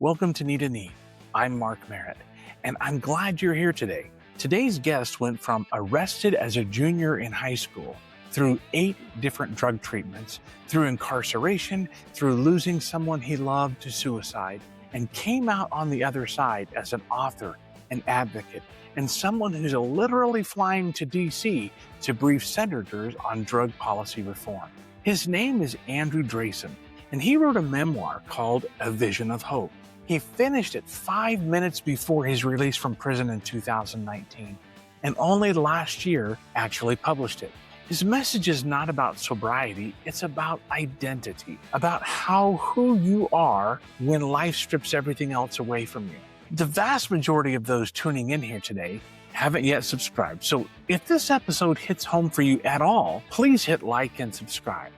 Welcome to KneeToKnee. I'm Mark Merritt, and I'm glad you're here today. Today's guest went from arrested as a junior in high school, through 8 different drug treatments, through incarceration, through losing someone he loved to suicide, and came out on the other side as an author, an advocate, and someone who's literally flying to DC to brief senators on drug policy reform. His name is Andrew Drasen, and he wrote a memoir called A Vision of Hope. He finished it 5 minutes before his release from prison in 2019, and only last year actually published it. His message is not about sobriety, it's about identity, about who you are when life strips everything else away from you. The vast majority of those tuning in here today haven't yet subscribed, so if this episode hits home for you at all, please hit like and subscribe.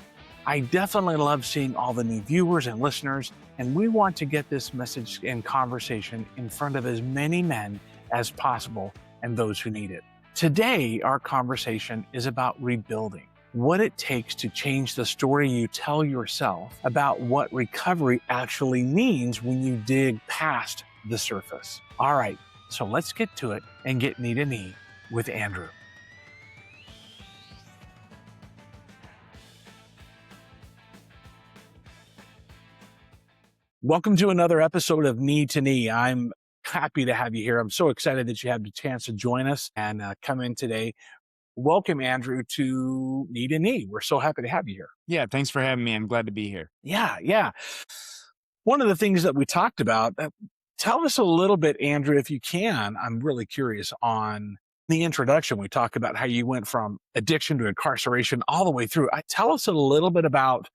I definitely love seeing all the new viewers and listeners, and we want to get this message and conversation in front of as many men as possible and those who need it. Today, our conversation is about rebuilding, what it takes to change the story you tell yourself about what recovery actually means when you dig past the surface. All right, so let's get to it and get knee to knee with Andrew. Welcome to another episode of Knee to Knee. I'm happy to have you here. I'm so excited that you had the chance to join us and come in today. Welcome, Andrew, to Knee to Knee. We're so happy to have you here. Yeah, thanks for having me. I'm glad to be here. Yeah. One of the things that we talked about, tell us a little bit, Andrew, if you can. I'm really curious on the introduction. We talked about how you went from addiction to incarceration all the way through. Tell us a little bit about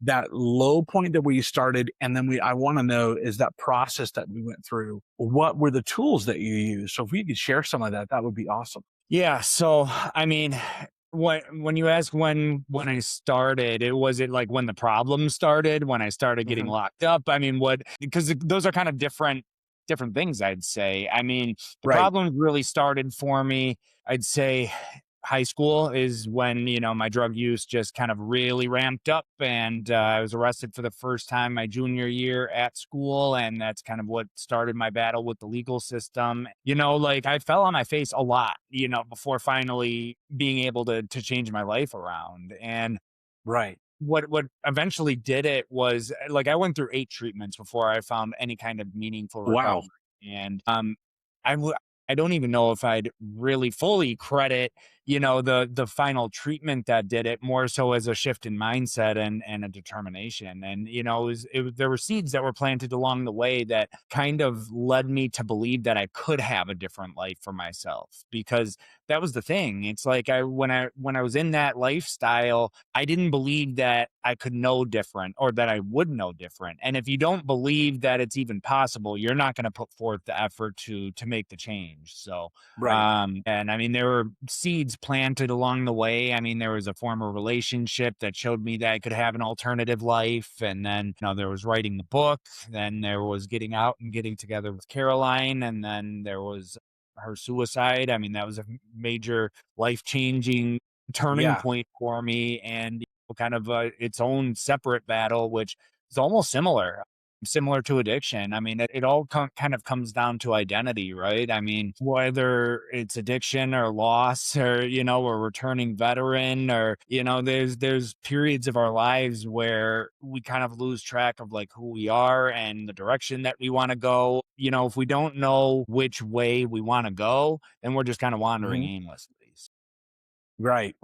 that low point that we started, and then I want to know, is that process that we went through, what were the tools that you used? So if we could share some of that, that would be awesome. Yeah. So, I mean, when you ask when I started, was it like when the problem started, when I started getting locked up? I mean, because those are kind of different things, I'd say. I mean, the Right. problems really started for me, I'd say high school is when, my drug use just kind of really ramped up, and I was arrested for the first time my junior year at school. And that's kind of what started my battle with the legal system. I fell on my face a lot, before finally being able to change my life around. And Right. what eventually did it was, I went through 8 treatments before I found any kind of meaningful recovery. Wow. And I don't even know if I'd really fully credit, the final treatment that did it, more so as a shift in mindset and a determination. And, there were seeds that were planted along the way that kind of led me to believe that I could have a different life for myself, because that was the thing. It's like when I was in that lifestyle, I didn't believe that I could know different, or that I would know different. And if you don't believe that it's even possible, you're not going to put forth the effort to make the change. So, Right. and I mean, there were seeds planted along the way. I mean, there was a former relationship that showed me that I could have an alternative life. And then, there was writing the book. Then there was getting out and getting together with Caroline. And then there was her suicide. I mean, that was a major life-changing turning point for me, and kind of its own separate battle, which is almost similar to addiction. I mean, it all kind of comes down to identity, right? I mean, whether it's addiction or loss, or, a returning veteran, or, there's periods of our lives where we kind of lose track of like who we are and the direction that we want to go. If we don't know which way we want to go, then we're just kind of wandering aimlessly. Right.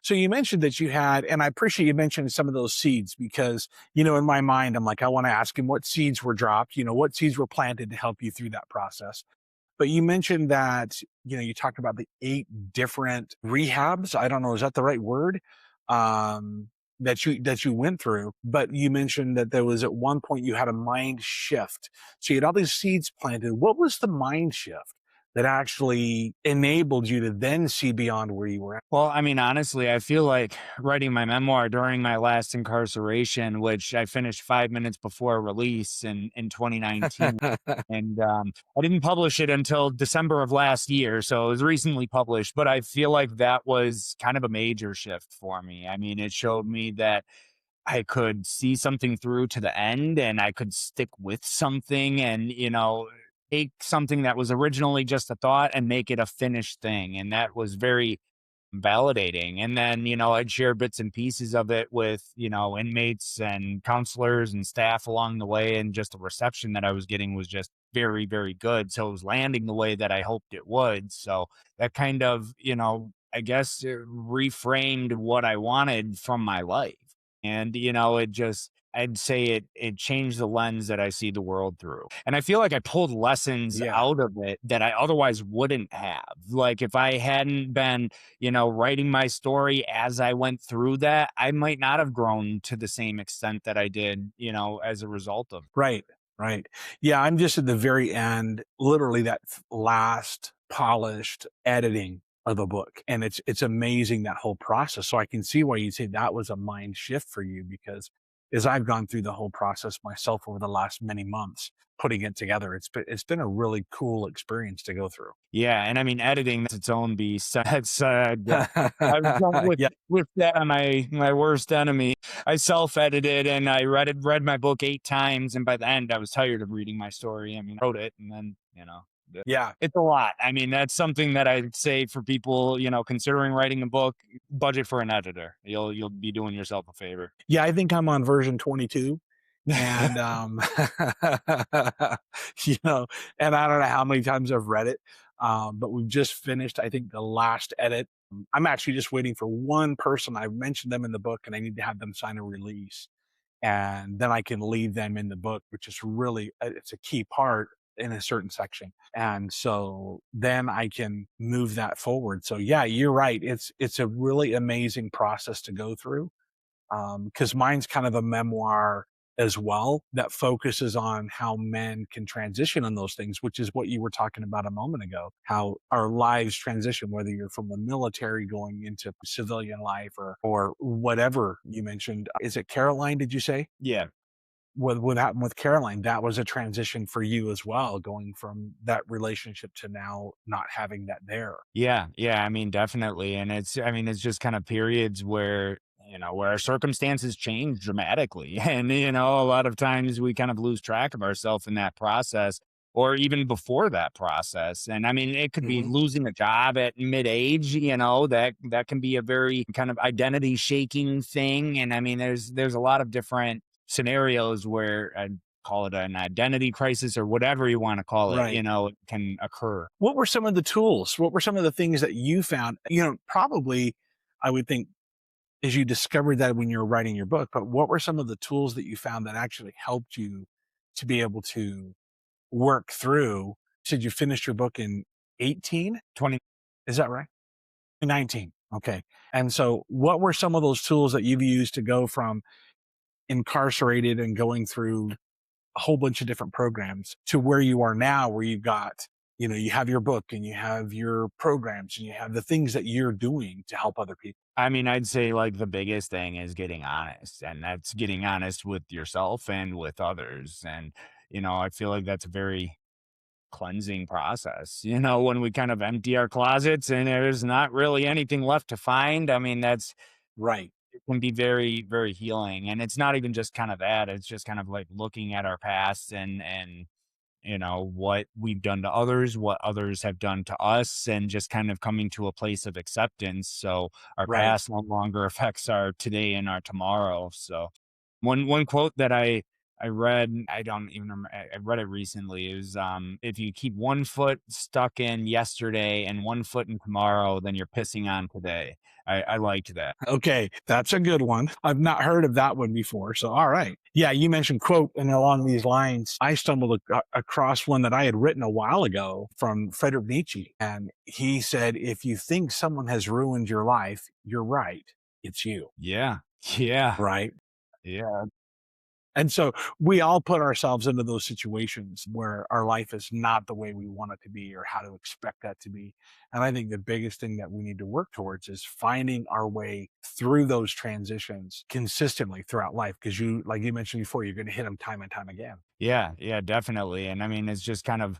So you mentioned that you had, and I appreciate you mentioning some of those seeds, because, in my mind, I'm like, I want to ask him what seeds were dropped, what seeds were planted to help you through that process. But you mentioned that, you talked about the 8 different rehabs. I don't know, is that the right word? That you went through, but you mentioned that there was at one point you had a mind shift. So you had all these seeds planted. What was the mind shift that actually enabled you to then see beyond where you were at? Well, I mean, honestly, I feel like writing my memoir during my last incarceration, which I finished 5 minutes before release in 2019. And I didn't publish it until December of last year, so it was recently published. But I feel like that was kind of a major shift for me. I mean, it showed me that I could see something through to the end and I could stick with something and, take something that was originally just a thought and make it a finished thing. And that was very validating. And then, I'd share bits and pieces of it with, inmates and counselors and staff along the way. And just the reception that I was getting was just very, very good. So it was landing the way that I hoped it would. So that kind of, I guess it reframed what I wanted from my life. And, I'd say it changed the lens that I see the world through. And I feel like I pulled lessons Yeah. out of it that I otherwise wouldn't have. Like if I hadn't been, writing my story as I went through that, I might not have grown to the same extent that I did, as a result of. Right, right. Yeah, I'm just at the very end, literally that last polished editing of the book. And it's amazing that whole process. So I can see why you'd say that was a mind shift for you because as I've gone through the whole process myself over the last many months, putting it together, it's been a really cool experience to go through. Yeah, and I mean, editing that's its own beast. That's I've dealt Yeah. with that on my worst enemy. I self-edited and I read my book 8 times, and by the end, I was tired of reading my story. I mean, I wrote it, and then Yeah. it's a lot. I mean, that's something that I'd say for people, considering writing a book, budget for an editor. You'll be doing yourself a favor. Yeah, I think I'm on version 22. And, you know, and I don't know how many times I've read it, but we've just finished, I think, the last edit. I'm actually just waiting for one person. I've mentioned them in the book, and I need to have them sign a release, and then I can leave them in the book, which is really it's a key part in a certain section. And so then I can move that forward. So yeah, you're right. It's a really amazing process to go through because mine's kind of a memoir as well that focuses on how men can transition on those things, which is what you were talking about a moment ago, how our lives transition, whether you're from the military going into civilian life or whatever you mentioned. Is it Caroline, did you say? Yeah. What happened with Caroline, that was a transition for you as well, going from that relationship to now not having that there. Yeah, yeah, I mean, definitely, and it's just kind of periods where, where our circumstances change dramatically, and, a lot of times we kind of lose track of ourselves in that process, or even before that process, and I mean, it could be Mhm. losing a job at mid-age, that can be a very kind of identity shaking thing, and I mean, there's a lot of different scenarios where I'd call it an identity crisis or whatever you wanna call it, Right. it can occur. What were some of the tools? What were some of the things that you found? Probably I would think as you discovered that when you were writing your book, but what were some of the tools that you found that actually helped you to be able to work through? You said you finished your book in 18? 20 Is that right? 19. Okay. And so what were some of those tools that you've used to go from incarcerated and going through a whole bunch of different programs to where you are now, where you've got, you have your book and you have your programs and you have the things that you're doing to help other people. I mean, I'd say like the biggest thing is getting honest, and that's getting honest with yourself and with others. And, I feel like that's a very cleansing process, when we kind of empty our closets and there's not really anything left to find. I mean, Right. it can be very, very healing. And it's not even just kind of that, it's just kind of like looking at our past and what we've done to others, what others have done to us, and just kind of coming to a place of acceptance. So our Right. past no longer affects our today and our tomorrow. So one quote that I read, I don't even remember, I read it recently. It was if you keep one foot stuck in yesterday and one foot in tomorrow, then you're pissing on today. I liked that. Okay. That's a good one. I've not heard of that one before. So, all right. Yeah. You mentioned quote, and along these lines, I stumbled across one that I had written a while ago from Friedrich Nietzsche. And he said, if you think someone has ruined your life, you're right. It's you. Yeah. Yeah. Right. Yeah. And so we all put ourselves into those situations where our life is not the way we want it to be or how to expect that to be. And I think the biggest thing that we need to work towards is finding our way through those transitions consistently throughout life. Cause like you mentioned before, you're going to hit them time and time again. Yeah. Yeah. Definitely. And I mean, it's just kind of,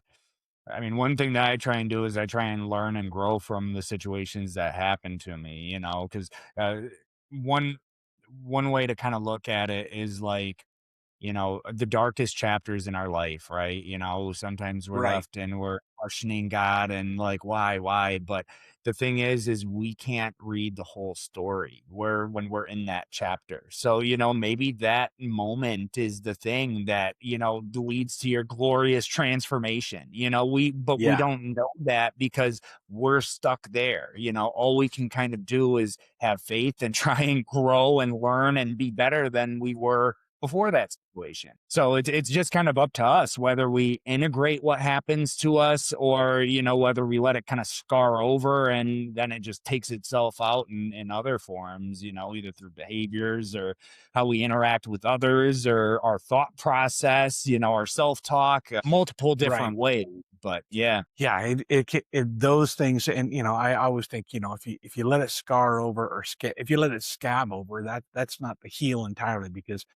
I mean, one thing that I try and do is I try and learn and grow from the situations that happen to me, because uh, one one way to kind of look at it is like, the darkest chapters in our life, right? Sometimes we're Right. left and we're questioning God and like, why? But the thing is we can't read the whole story when we're in that chapter. So, maybe that moment is the thing that, leads to your glorious transformation. But we Yeah. don't know that because we're stuck there. All we can kind of do is have faith and try and grow and learn and be better than we were before that situation. So it's just kind of up to us whether we integrate what happens to us or, whether we let it kind of scar over and then it just takes itself out in other forms, either through behaviors or how we interact with others or our thought process, our self-talk, multiple Right. different ways. But yeah. Yeah, those things, and I always think, if you let it scar over or if you let it scab over, that's not the heal entirely, because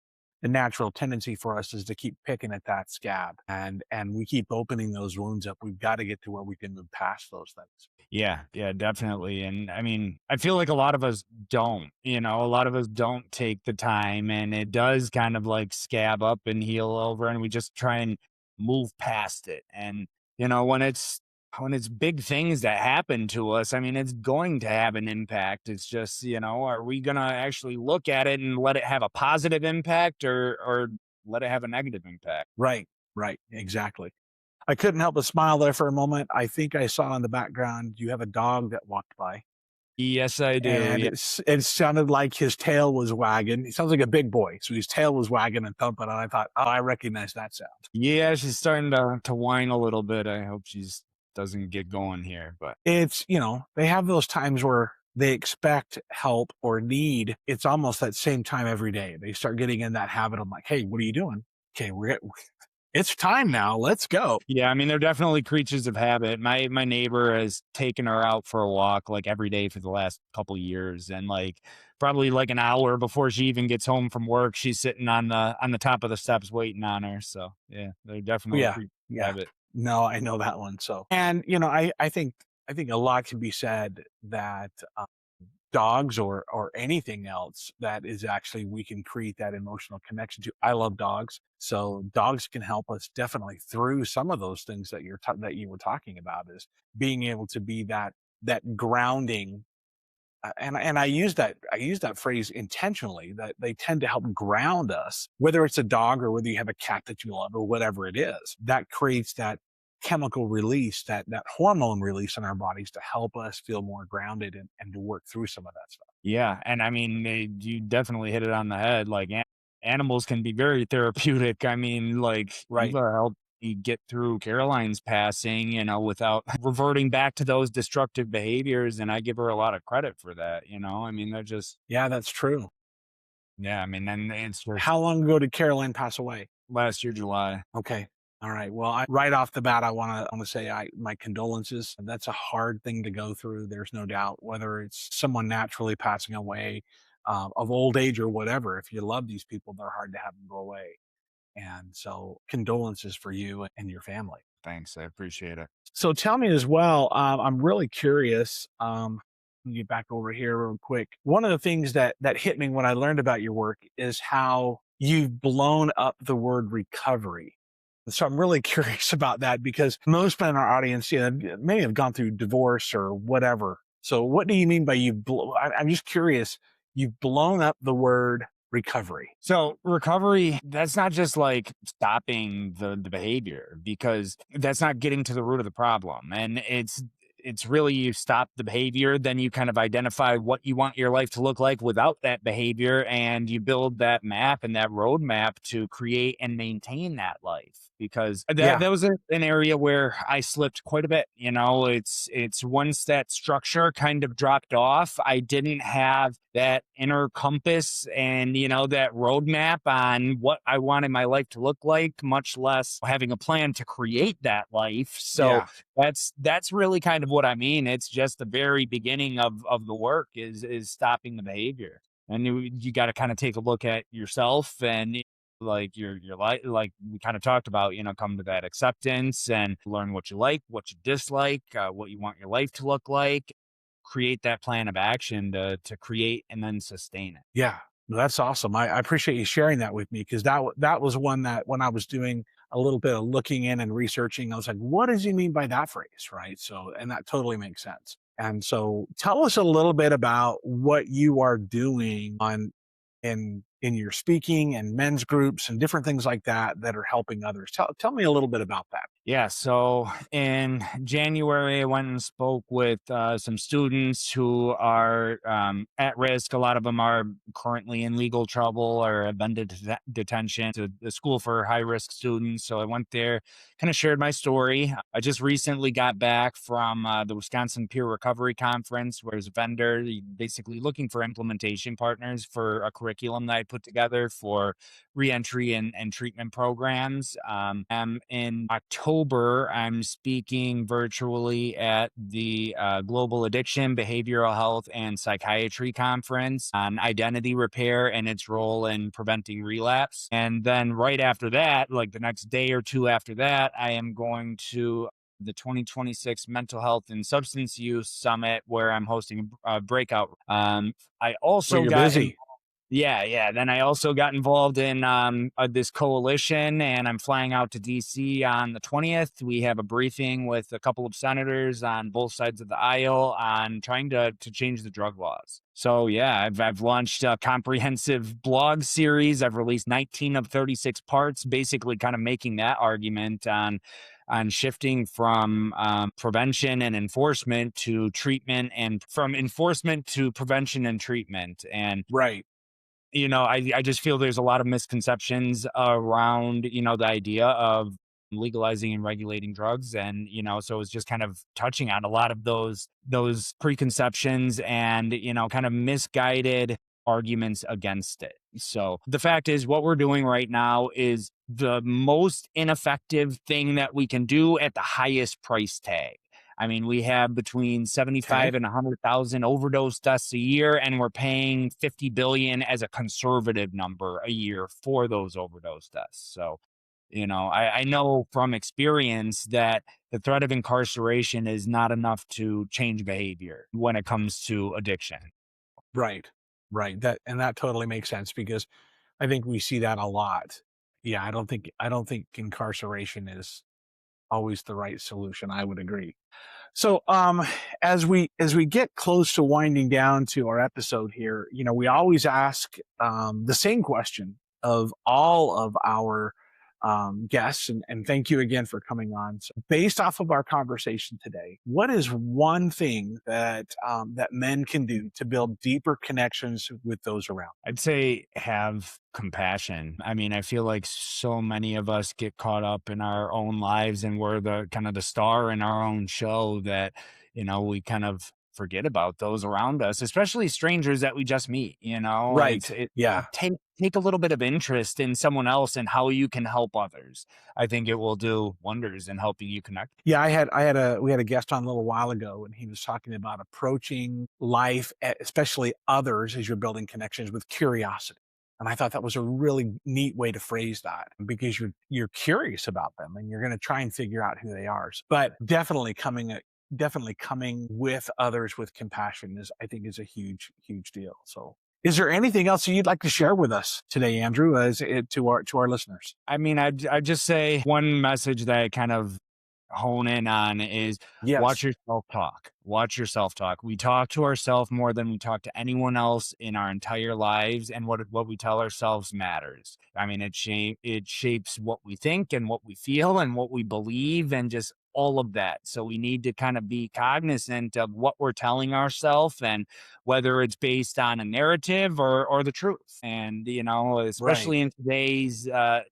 the natural tendency for us is to keep picking at that scab, and we keep opening those wounds up. We've got to get to where we can move past those things. Yeah, yeah, definitely. And I mean, I feel like a lot of us don't, a lot of us don't take the time and it does kind of like scab up and heal over and we just try and move past it. And, when it's big things that happen to us, I mean, it's going to have an impact. It's just, are we going to actually look at it and let it have a positive impact or let it have a negative impact? Right, right, exactly. I couldn't help but smile there for a moment. I think I saw in the background you have a dog that walked by, Yes, I do. and Yeah. it sounded like his tail was wagging. He sounds like a big boy, so his tail was wagging and thumping, and I thought, "Oh, I recognize that sound." Yeah, she's starting to whine a little bit. I hope she's doesn't get going here, but It's, they have those times where they expect help or need. It's almost that same time every day. They start getting in that habit of like, "Hey, what are you doing? Okay, it's time now. Let's go." yeah, I mean, they're definitely creatures of habit. My neighbor has taken her out for a walk like every day for the last couple years, and like probably like an hour before she even gets home from work, she's sitting on the top of the steps waiting on her. So yeah, they're definitely Yeah, creatures of yeah. habit. No, I know that one. So, and I think a lot can be said that dogs or anything else that is actually we can create that emotional connection to. I love dogs, so dogs can help us definitely through some of those things that that you were talking about, is being able to be that grounding. And I use that phrase intentionally, that they tend to help ground us, whether it's a dog or whether you have a cat that you love or whatever it is. That creates that chemical release, that hormone release in our bodies to help us feel more grounded and to work through some of that stuff. Yeah, and I mean, you definitely hit it on the head. Like animals can be very therapeutic. I mean, like you've Right. helped me get through Caroline's passing, without reverting back to those destructive behaviors, and I give her a lot of credit for that. I mean, they're just Yeah, that's true. yeah. I mean, and it's just How long ago did Caroline pass away? last year July. Okay. All right. Well, right off the bat, I want to say my condolences. That's a hard thing to go through. There's no doubt. Whether it's someone naturally passing away of old age or whatever, if you love these people, they're hard to have them go away. And so, condolences for you and your family. Thanks, I appreciate it. So, tell me as well. I'm really curious. Let me get back over here real quick. One of the things that hit me when I learned about your work is how you've blown up the word recovery. So I'm really curious about that, because most men in our audience, many have gone through divorce or whatever. So what do you mean by I'm just curious. You've blown up the word recovery. So recovery, that's not just like stopping the behavior because that's not getting to the root of the problem. And it's really you stop the behavior, then you kind of identify what you want your life to look like without that behavior, and you build that map and that roadmap to create and maintain that life. Because that, Yeah. that was an area where I slipped quite a bit. It's once that structure kind of dropped off, I didn't have that inner compass and that roadmap on what I wanted my life to look like, much less having a plan to create that life. So Yeah. that's really kind of what I mean. It's just the very beginning of the work is stopping the behavior. And you got to kind of take a look at yourself and like your life, like we kind of talked about, come to that acceptance and learn what you like, what you dislike, what you want your life to look like, create that plan of action to create and then sustain it. Yeah. That's awesome. I appreciate you sharing that with me because that was one that when I was doing a little bit of looking in and researching, I was like, what does he mean by that phrase? Right. So, and that totally makes sense. And so tell us a little bit about what you are doing on in your speaking and men's groups and different things like that that are helping others. Tell me a little bit about that. Yeah, so in January, I went and spoke with some students who are at risk. A lot of them are currently in legal trouble or have been to detention, to the school for high risk students. So I went there, kind of shared my story. I just recently got back from the Wisconsin Peer Recovery Conference, where there's a vendor basically looking for implementation partners for a curriculum that I put together for reentry and treatment programs. In October, I'm speaking virtually at the Global Addiction, Behavioral Health, and Psychiatry Conference on identity repair and its role in preventing relapse. And then right after that, like the next day or two after that, I am going to the 2026 Mental Health and Substance Use Summit, where I'm hosting a breakout. I Well, also you're got busy. yeah, yeah. Then I also got involved in this coalition, and I'm flying out to DC on the 20th. We have a briefing with a couple of senators on both sides of the aisle on trying to change the drug laws. So yeah, I've launched a comprehensive blog series. I've released 19 of 36 parts, basically kind of making that argument on shifting from prevention and enforcement to treatment, and from enforcement to prevention and treatment. And Right. I just feel there's a lot of misconceptions around, the idea of legalizing and regulating drugs. And, so it's just kind of touching on a lot of those preconceptions and, kind of misguided arguments against it. So the fact is, what we're doing right now is the most ineffective thing that we can do at the highest price tag. I mean, we have between Okay. 75 and 100,000 overdose deaths a year, and we're paying 50 billion as a conservative number a year for those overdose deaths. So, I know from experience that the threat of incarceration is not enough to change behavior when it comes to addiction. Right. Right. That totally makes sense because I think we see that a lot. Yeah, I don't think incarceration is always the right solution. I would agree. So, as we get close to winding down to our episode here, we always ask the same question of all of our guests, and thank you again for coming on. So, based off of our conversation today, what is one thing that men can do to build deeper connections with those around? I'd say have compassion. I mean, I feel like so many of us get caught up in our own lives, and we're the kind of the star in our own show that, we kind of forget about those around us, especially strangers that we just meet. It's Right. it Yeah. take a little bit of interest in someone else and how you can help others. I think it will do wonders in helping you connect. Yeah, we had a guest on a little while ago, and he was talking about approaching life, especially others, as you're building connections with curiosity. And I thought that was a really neat way to phrase that because you're curious about them and you're going to try and figure out who they are. But definitely coming with others with compassion is, I think, is a huge deal. So, is there anything else you'd like to share with us today, Andrew, to our listeners? I mean, I just say one message that I kind of hone in on is Yes. watch your self-talk. Watch your self-talk. We talk to ourselves more than we talk to anyone else in our entire lives, and what we tell ourselves matters. I mean, it shapes what we think and what we feel and what we believe and just all of that. So we need to kind of be cognizant of what we're telling ourselves, and whether it's based on a narrative or the truth. And Right. especially in today's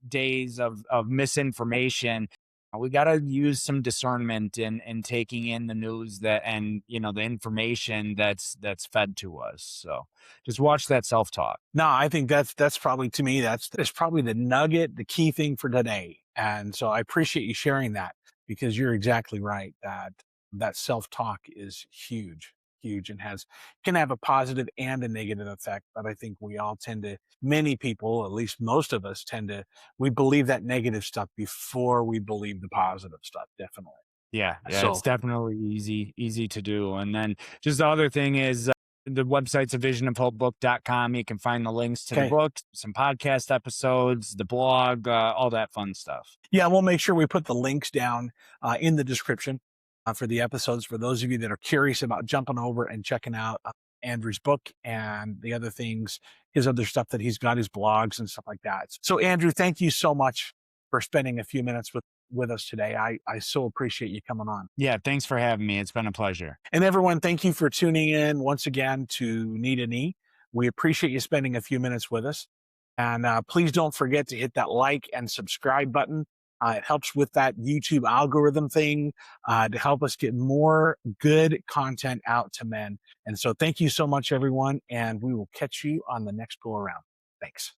days of misinformation, we got to use some discernment in taking in the news that, and the information that's fed to us. So just watch that self-talk. No, I think that's probably, to me, that's probably the nugget, the key thing for today. And so I appreciate you sharing that because you're exactly right that self-talk is huge, and can have a positive and a negative effect. But I think we all many people, at least most of us, we believe that negative stuff before we believe the positive stuff. Definitely. Yeah, yeah, it's So definitely easy to do. And then just the other thing is The website's a visionofhopebook.com. You can find the links to the Okay. book, some podcast episodes, the blog, all that fun stuff. Yeah, we'll make sure we put the links down in the description for the episodes for those of you that are curious about jumping over and checking out Andrew's book and the other things, his other stuff that he's got, his blogs and stuff like that. So, Andrew, thank you so much for spending a few minutes with us today. I so appreciate you coming on. Yeah, thanks for having me. It's been a pleasure. And everyone, thank you for tuning in once again to KneeToKnee. We appreciate you spending a few minutes with us. And please don't forget to hit that like and subscribe button. It helps with that YouTube algorithm thing to help us get more good content out to men. And so thank you so much, everyone. And we will catch you on the next go around. Thanks.